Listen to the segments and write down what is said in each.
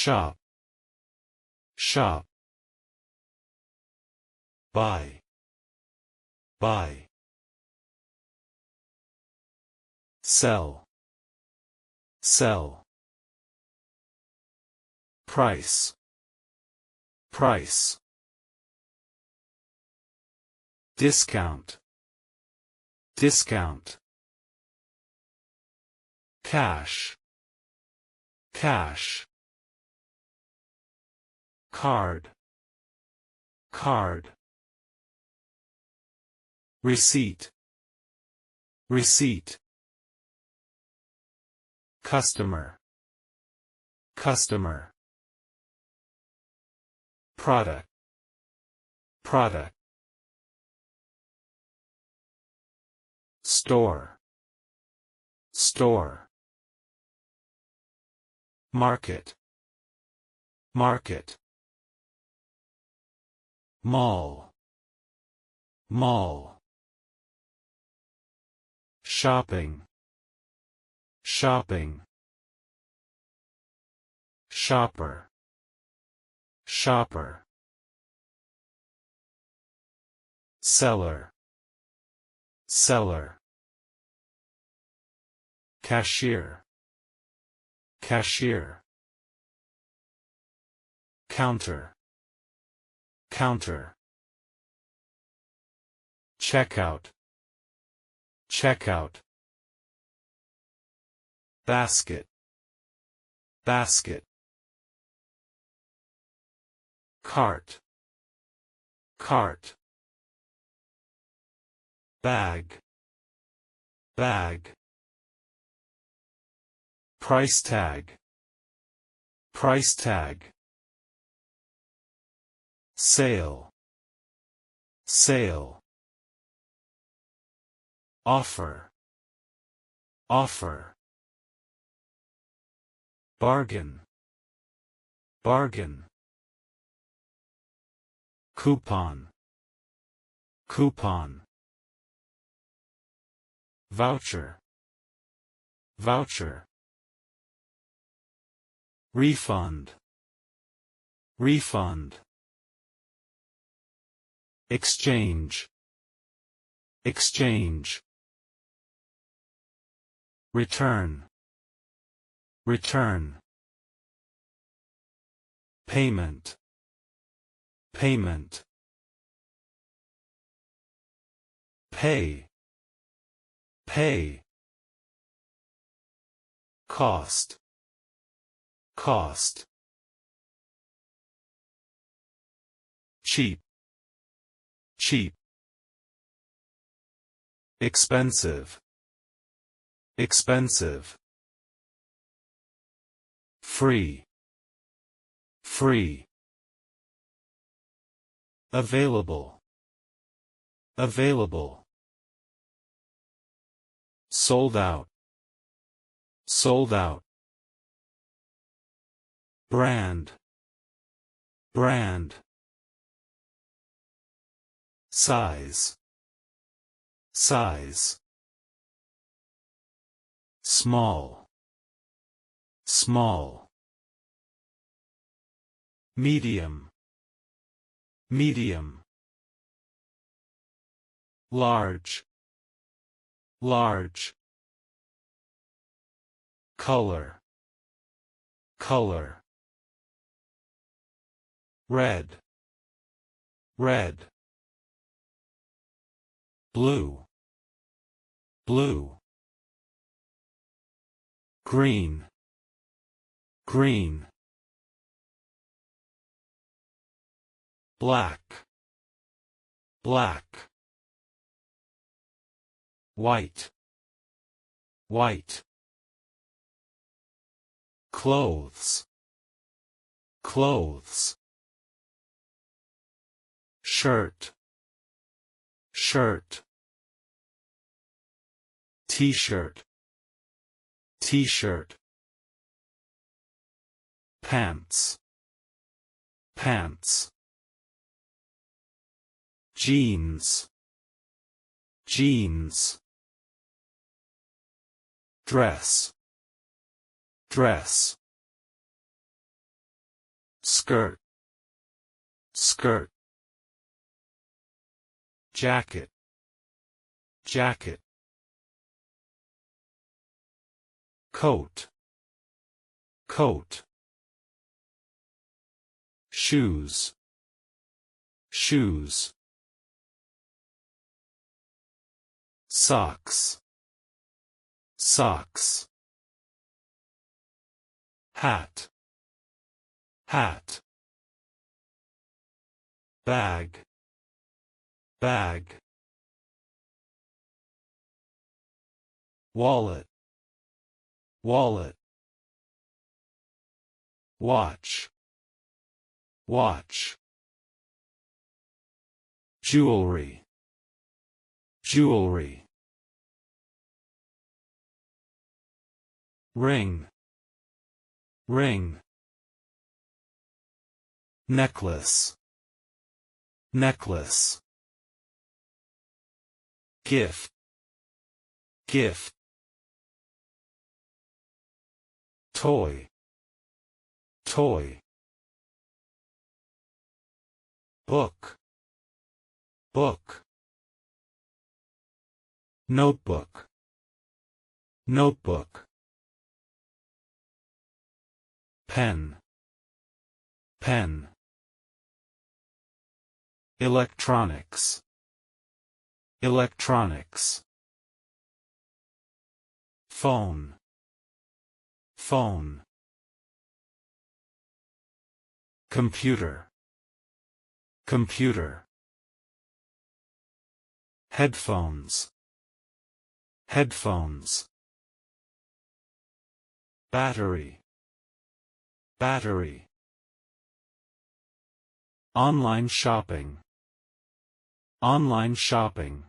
shop, shop. Buy, buy. Sell, sell. Price, price. Discount, discount. Cash, cash. Card, card. Receipt, receipt. Customer, customer. Product, product. Store, store. Market, market. Mall, mall. Shopping, shopping. Shopper, shopper. Seller, seller. Cashier, cashier. Counter, counter. Checkout, checkout. Basket, basket. Cart, cart. Bag, bag. Price tag, price tag. Sale, sale. Offer, offer. Bargain, bargain. Coupon, coupon. Voucher, voucher. Refund, refund. Exchange, exchange. Return, return. Payment, payment. Pay, pay. Cost, cost. Cheap, cheap. Expensive, expensive. Free, free. Available, available. Sold out, sold out. Brand, brand. Size, size. Small, small. Medium, medium. Large, large. Color, color. Red, red. Blue, blue. Green, green. Black, black. White, white. Clothes, clothes. Shirt, shirt. T-shirt, t-shirt. Pants, pants. Jeans, jeans. Dress, dress. skirt, skirt. Jacket, jacket. Coat, coat. Shoes, shoes. Socks, socks. Hat, hat. Bag, bag. Wallet, wallet. Watch, watch. Jewelry, jewelry. Ring, ring. Necklace, necklace. Gift, gift. Toy, toy. Book, book. Notebook, notebook. Pen, pen. Electronics, electronics. Phone, phone. Computer, computer. Headphones, headphones. Battery, battery. Online shopping, online shopping.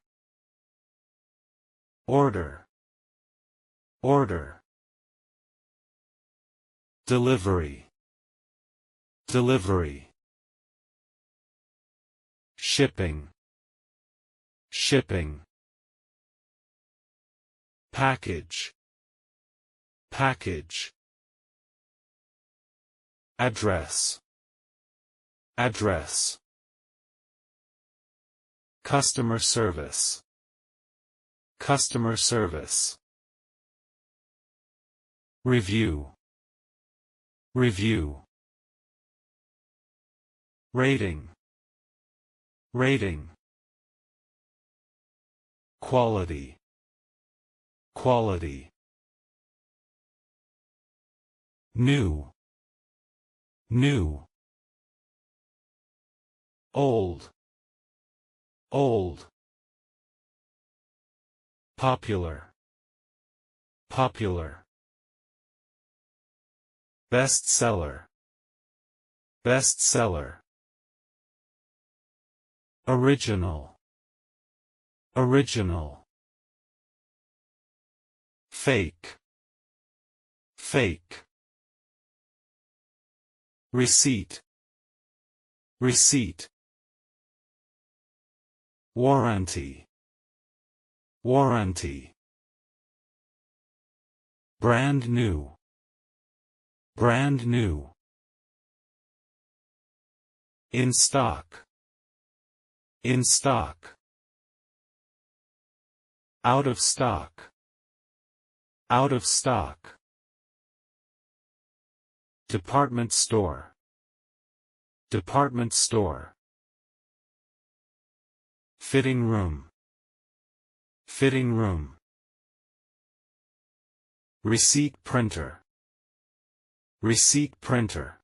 Order, order. Delivery, delivery. Shipping, shipping. Package, package. Address, address. Customer service, customer service. Review, review. Rating, rating. Quality, quality. New, new. Old, old. Popular, popular. Bestseller, bestseller. Original, original. Fake, fake. Receipt, receipt. Warranty, warranty. Brand new, brand new. In stock, in stock. Out of stock, out of stock. Department store, department store. Fitting room, fitting room. Receipt printer, receipt printer.